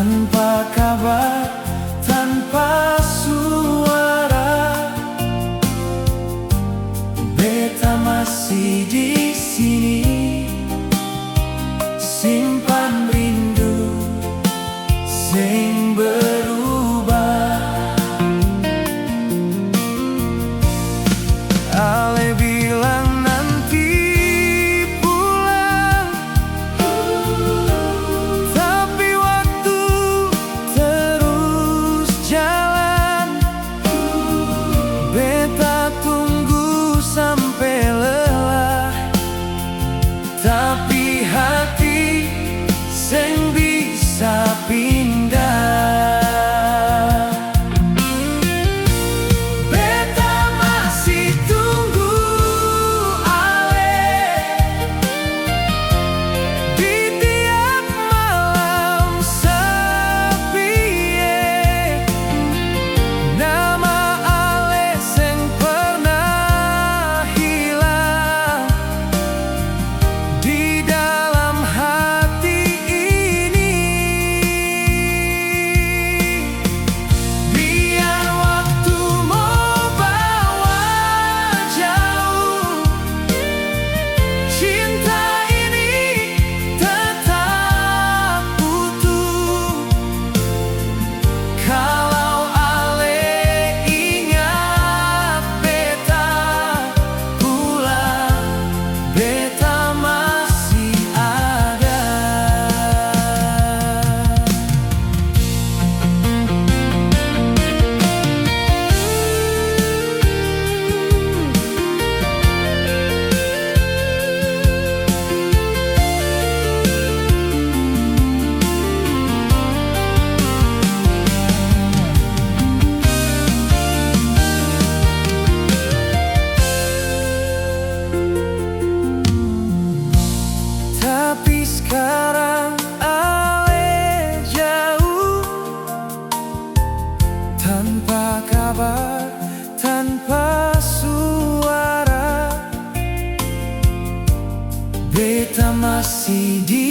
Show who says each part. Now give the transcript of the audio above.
Speaker 1: tanpa kabar, tanpa suara. Beta masih di sini, simpan rindu sing berubah. Ale bilang nanti pulang, tapi waktu terus jalan. Beta tunggu sampai lelah, tapi hati sing bisa pindah. Beta masih tunggu ale di tiap malam sepi. Nama ale sing pernah hilang di dalam hati ini. Biar waktu mau bawa jauh, cinta ini tetap utuh. Kalau ale ingat beta pulang, beta masih ada. Tapi sekarang ale jauh, tanpa kabar, tanpa suara. Beta masih di